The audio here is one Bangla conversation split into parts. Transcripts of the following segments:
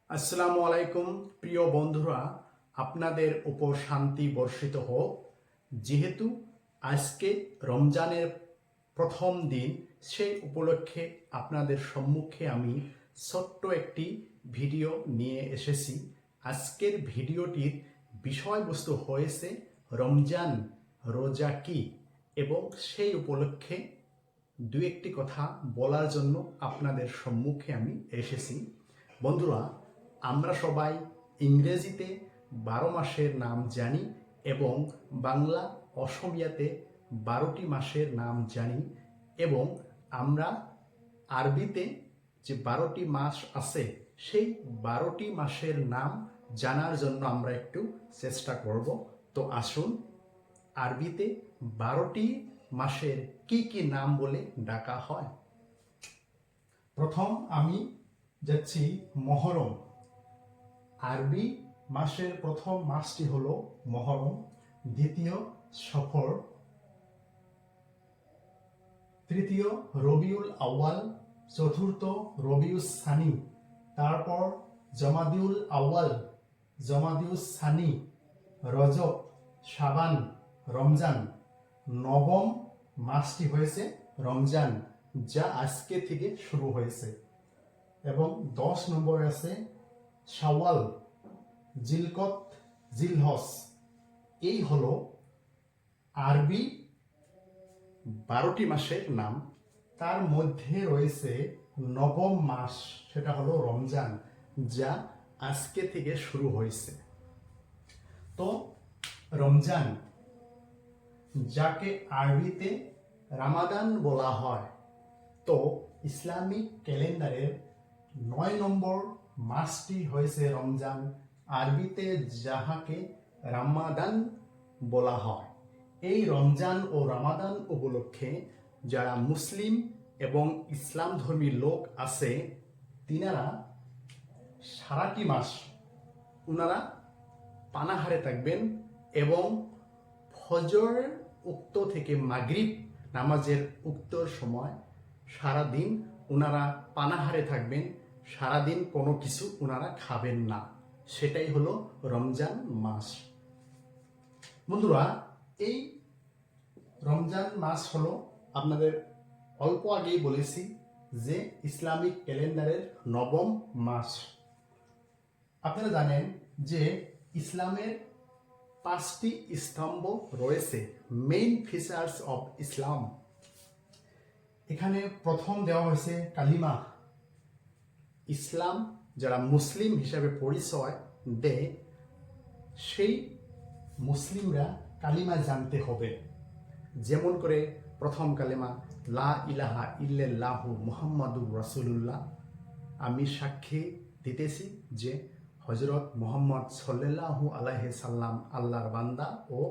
আসসালামু আলাইকুম প্রিয় বন্ধুরা, আপনাদের উপর শান্তি বর্ষিত হোক। যেহেতু আজকে রমজানের প্রথম দিন, সেই উপলক্ষে আপনাদের সম্মুখে আমি ছোট্ট একটি ভিডিও নিয়ে এসেছি। আজকের ভিডিওটির বিষয়বস্তু হয়েছে রমজান রোজা কি, এবং সেই উপলক্ষে দু একটি কথা বলার জন্য আপনাদের সম্মুখে আমি এসেছি। বন্ধুরা, আমরা সবাই ইংরেজিতে 12 মাসের নাম জানি এবং বাংলা অসমীয়াতে 12টি মাসের নাম জানি, এবং আমরা আরবিতে যে 12টি মাস আছে সেই 12টি মাসের নাম জানার জন্য আমরা একটু চেষ্টা করব। তো আসুন, আরবিতে 12টি মাসের কি কি নাম বলে ডাকা হয়। প্রথম আমি যাচ্ছি মহরম। আরবি মাসের প্রথম মাসটি হলো মহরম, দ্বিতীয় সফর, তৃতীয় রবিউল আউয়াল, চতুর্থ রবিউল সানি, তারপর জমাদিউল আউয়াল, জমাদিউল সানি, রজব, শাবান, রমজান। নবম মাসটি হয়েছে রমজান, যা আজকে থেকে শুরু হয়েছে, এবং 10 নম্বরে আছে শাওয়াল, জিলকত, জিলহজ। এই হলো আরবি 12টি মাসের নাম। তার মধ্যে রয়েছে নবম মাস, সেটা হলো রমজান, যা আজকে থেকে শুরু হয়েছে। তো রমজান, যাকে আরবিতে রামাদান বলা হয়, তো ইসলামিক ক্যালেন্ডারের 9 নম্বর মাসটি হয়েছে রমজান, আরবিতে যাহাকে রামাদান বলা হয়। এই রমজান ও রামাদান উপলক্ষে যারা মুসলিম এবং ইসলাম ধর্মী লোক আছে, তিনারা সারাটি মাস ওনারা পানাহারে থাকবেন, এবং ফজর উক্ত থেকে মাগরিব নামাজের উক্তর সময় সারাদিন ওনারা পানাহারে থাকবেন, সারাদিন কোনো কিছু ওনারা খাবেন না। সেটাই হলো রমজান মাস। বন্ধুরা, এই রমজান মাস হলো, আপনাদের অল্প আগেই বলেছি যে ইসলামিক ক্যালেন্ডারের নবম মাস। আপনারা জানেন যে ইসলামের 5টি স্তম্ভ রয়েছে, মেইন ফিচার্স অফ ইসলাম। এখানে প্রথম দেওয়া হয়েছে কালিমা। ইসলাম যারা মুসলিম হিসাবে পরিচয় দেয়, সেই মুসলিমরা কালিমা জানতে হবে। যেমন করে প্রথম কালিমা লা ইলাহা ইল্লাল্লাহু মুহাম্মাদুর রাসূলুল্লাহ, আমি সাক্ষী দিতেছি যে হযরত মুহাম্মদ সাল্লাল্লাহু আলাইহি সাল্লাম আল্লাহর বান্দা ও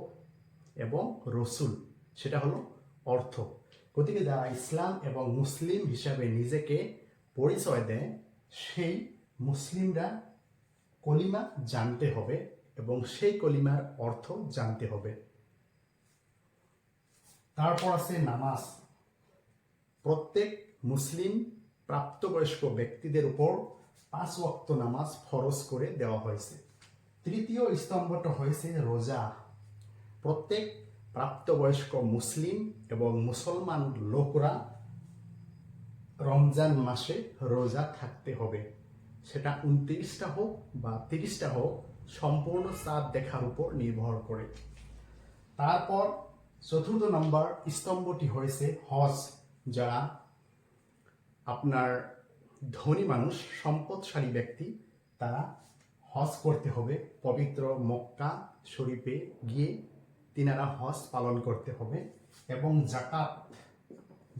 এবং রসুল। সেটা হলো অর্থ। গতিকে যারা ইসলাম এবং মুসলিম হিসাবে নিজেকে পরিচয় দেয়, সেই মুসলিমরা কলিমা জানতে হবে এবং সেই কলিমার অর্থ জানতে হবে। তারপর আছে নামাজ। প্রত্যেক মুসলিম প্রাপ্তবয়স্ক ব্যক্তিদের উপর 5 ওয়াক্ত নামাজ ফরজ করে দেওয়া হয়েছে। তৃতীয় স্তম্ভটা হয়েছে রোজা। প্রত্যেক প্রাপ্তবয়স্ক মুসলিম এবং মুসলমান লোকরা রমজান মাসে রোজা থাকতে হবে। সেটা 29টা হোক বা 30টা হোক, সম্পূর্ণ চাঁদ দেখার উপর নির্ভর করে। তারপর চতুর্থ নম্বর স্তম্ভটি হয়েছে হজ। যারা আপনার ধনী মানুষ, সম্পদশালী ব্যক্তি, তারা হজ করতে হবে। পবিত্র মক্কা শরীফে গিয়ে তিনারা হজ পালন করতে হবে। এবং যাকাত,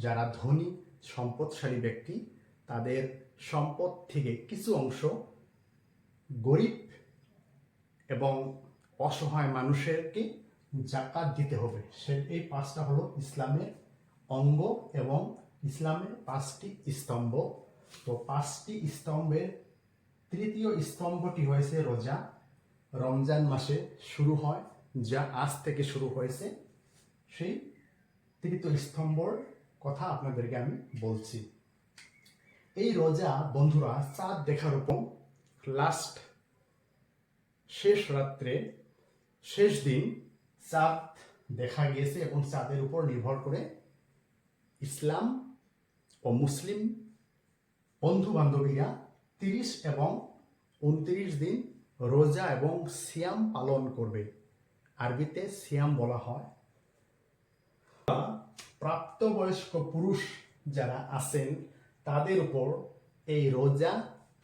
যারা ধনী সম্পদশালী ব্যক্তি, তাদের সম্পদ থেকে কিছু অংশ গরিব এবং অসহায় মানুষেরকে যাকাত দিতে হবে। এই 5টা হলো ইসলামের অঙ্গ এবং ইসলামের 5টি স্তম্ভ। তো 5টি স্তম্ভের তৃতীয় স্তম্ভটি হয়েছে রোজা। রমজান মাসে শুরু হয়, যা আজ থেকে শুরু হয়েছে। সেই তৃতীয় স্তম্ভর কথা আপনাদেরকে আমি বলছি। এই রোজা বন্ধুরা চাঁদ দেখার উপর লাস্ট শেষ রাত্রে শেষ দিন চাঁদ দেখা গিয়েছে এবং চাঁদের উপর নির্ভর করে ইসলাম ও মুসলিম বন্ধু বান্ধবীরা 30 এবং 29 দিন রোজা এবং সিয়াম পালন করবে। আরবিতে সিয়াম বলা হয়। প্রাপ্তবয়স্ক পুরুষ যারা আছেন তাদের উপর এই রোজা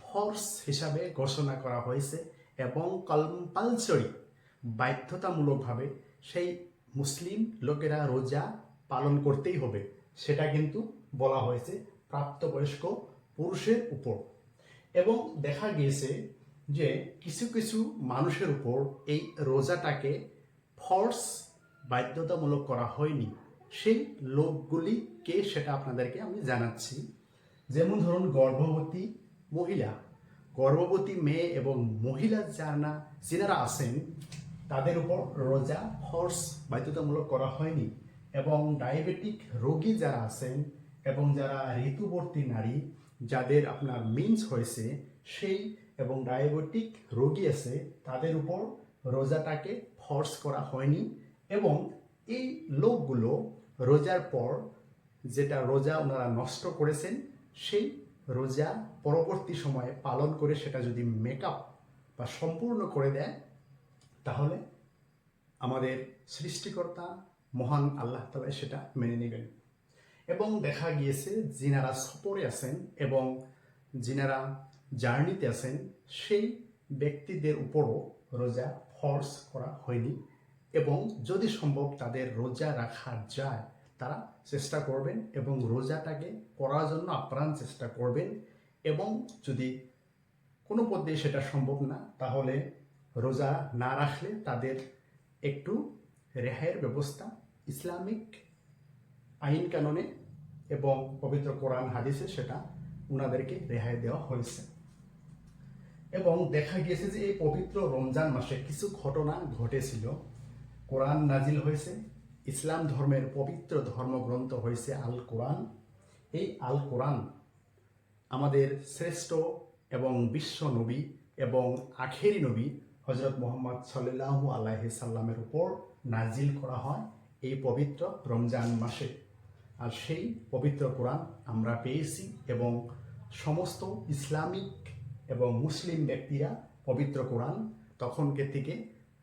ফরজ হিসাবে ঘোষণা করা হয়েছে এবং কম্পালসরি বাধ্যতামূলকভাবে সেই মুসলিম লোকেরা রোজা পালন করতেই হবে, সেটা কিন্তু বলা হয়েছে প্রাপ্তবয়স্ক পুরুষের উপর। এবং দেখা গিয়েছে যে কিছু কিছু মানুষের উপর এই রোজাটাকে ফরজ বাধ্যতামূলক করা হয়নি। সেই লোকগুলিকে সেটা আপনাদেরকে আমি জানাচ্ছি। যেমন ধরুন গর্ভবতী মেয়ে এবং মহিলা যারা আছেন তাদের উপর রোজা ফরজ বাধ্যতামূলক করা হয়নি। এবং ডায়াবেটিক রোগী যারা আছেন এবং যারা ঋতুবর্তী নারী যাদের আপনার মিন্স হয়েছে সেই এবং ডায়াবেটিক রোগী আছে তাদের উপর রোজাটাকে ফরজ করা হয়নি। এবং এই লোকগুলো রোজার পর যেটা রোজা ওনারা নষ্ট করেছেন সেই রোজা পরবর্তী সময়ে পালন করে সেটা যদি মেকআপ বা সম্পূর্ণ করে দেয় তাহলে আমাদের সৃষ্টিকর্তা মহান আল্লাহ তাআলা সেটা মেনে নেবেন। এবং দেখা গিয়েছে যিনারা সফরে আছেন এবং যিনারা জার্নিতে আছেন সেই ব্যক্তিদের উপরও রোজা ফরজ করা হয়নি। এবং যদি সম্ভব তাদের রোজা রাখা যায় তারা চেষ্টা করবেন এবং রোজাটাকে করার জন্য আপ্রাণ চেষ্টা করবেন। এবং যদি কোনো পদ্ধতি সেটা সম্ভব না তাহলে রোজা না রাখলে তাদের একটু রেহাইয়ের ব্যবস্থা ইসলামিক আইন কানুনে এবং পবিত্র কোরআন হাদিসে সেটা ওনাদেরকে রেহাই দেওয়া হয়েছে। এবং দেখা গিয়েছে যে এই পবিত্র রমজান মাসে কিছু ঘটনা ঘটেছিল। কোরআন নাজিল হয়েছে, ইসলাম ধর্মের পবিত্র ধর্মগ্রন্থ হয়েছে আল কোরআন। এই আল কোরআন আমাদের শ্রেষ্ঠ এবং বিশ্ব নবী এবং আখেরি নবী হযরত মুহাম্মদ সাল্লাল্লাহু আলাইহি সাল্লামের উপর নাজিল করা হয় এই পবিত্র রমজান মাসে। আর সেই পবিত্র কোরআন আমরা পেয়েছি এবং সমস্ত ইসলামিক এবং মুসলিম ব্যক্তিরা পবিত্র কোরআন তখনকে থেকে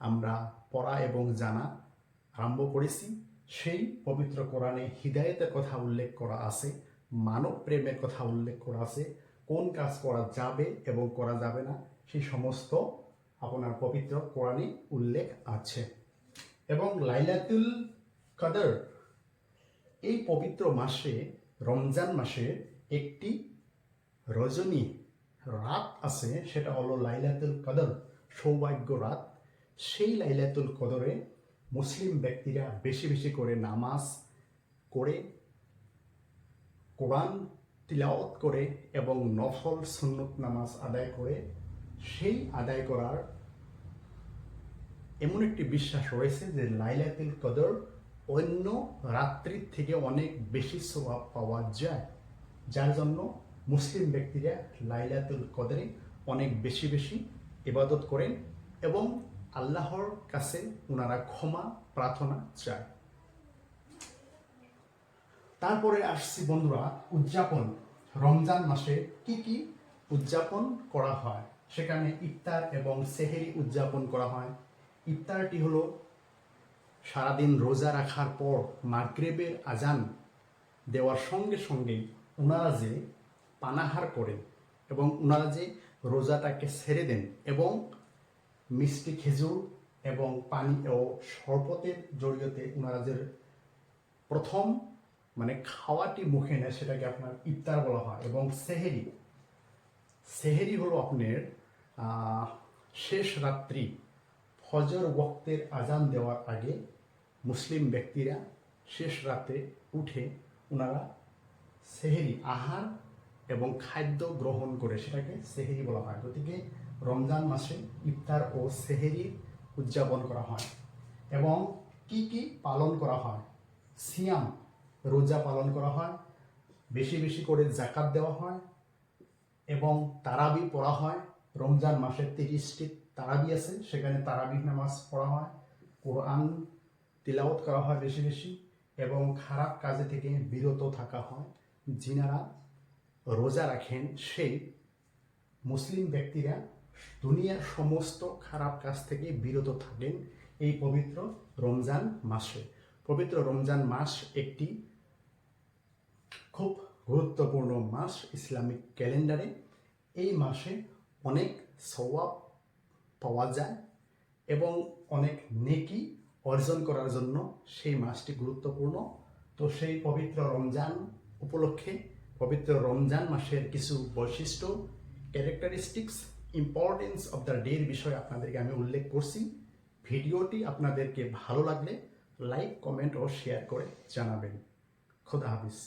আমরা পড়া এবং জানা আরম্ভ করেছি। সেই পবিত্র কোরআনে হিদায়াতের কথা উল্লেখ করা আছে, মানব প্রেমের কথা উল্লেখ করা আছে, কোন কাজ করা যাবে এবং করা যাবে না সেই সমস্ত আপনার পবিত্র কোরআনে উল্লেখ আছে। এবং লাইলাতুল কদর এই পবিত্র মাসে রমজান মাসে একটি রজনী রাত আছে, সেটা হলো লাইলাতুল কদর, সৌভাগ্য রাত। সেই লাইলাতুল কদরে মুসলিম ব্যক্তিরা বেশি বেশি করে নামাজ করে কোরআন তিলাওয়াত করে এবং নফল সুন্নত নামাজ আদায় করে সেই আদায় করার এমন একটি বিশ্বাস রয়েছে যে লাইলাতুল কদর অন্য রাত্রির থেকে অনেক বেশি সওয়াব পাওয়া যায়, যার জন্য মুসলিম ব্যক্তিরা লাইলাতুল কদরে অনেক বেশি বেশি ইবাদত করেন এবং আল্লাহর কাছে ওনারা ক্ষমা প্রার্থনা চায়। তারপরে আসছি বন্ধুরা উদযাপন। রমজান মাসে কি কি উদযাপন করা হয়, সেখানে ইফতার এবং সেহেরি উদযাপন করা হয়। ইফতারটি হলো সারাদিন রোজা রাখার পর মাগরিবের আজান দেওয়ার সঙ্গে সঙ্গেই ওনারা যে পানাহার করেন এবং ওনারা যে রোজাটাকে ছেড়ে দেন এবং মিষ্টি খেজুর এবং পানি ও শরবতের জড়িয়তে ওনারা যে প্রথম খাওয়াটি মুখে নেয় সেটাকে আপনার ইফতার বলা হয়। এবং সেহেরি হলো আপনার শেষ রাত্রি ফজর ওয়াক্তের আজান দেওয়ার আগে মুসলিম ব্যক্তিরা শেষ রাতে উঠে ওনারা সেহেরি আহার এবং খাদ্য গ্রহণ করে সেটাকে সেহেরি বলা হয়। গতিকে রমজান মাসে ইফতার ও সেহেরি উদযাপন করা হয়। এবং কি কি পালন করা হয়, সিয়াম রোজা পালন করা হয়, বেশি বেশি করে যাকাত দেওয়া হয় এবং তারাবি পড়া হয় রমজান মাসে 30টি তারাবি আছে, সেখানে তারাবিহ নামাজ পড়া হয়, কোরআন তিলাওয়াত করা হয় বেশি বেশি, এবং খারাপ কাজে থেকে বিরত থাকা হয়। যিনারা রোজা রাখেন সেই মুসলিম ব্যক্তিরা দুনিয়ার সমস্ত খারাপ কাজ থেকে বিরত থাকেন এই পবিত্র রমজান মাসে। পবিত্র রমজান মাস একটি খুব গুরুত্বপূর্ণ মাস ইসলামিক ক্যালেন্ডারে। এই মাসে অনেক সওয়াব পাওয়া যায় এবং অনেক নেকি অর্জন করার জন্য সেই মাসটি গুরুত্বপূর্ণ। তো সেই পবিত্র রমজান উপলক্ষে পবিত্র রমজান মাসের কিছু বৈশিষ্ট্য, ক্যারেক্টারিস্টিক্স, ইম্পর্টেন্স অফ দ্য ডের বিষয়ে আপনাদেরকে আমি উল্লেখ করছি। ভিডিওটি আপনাদেরকে ভালো লাগলে লাইক, কমেন্ট ও শেয়ার করে জানাবেন। খোদা হাফিজ।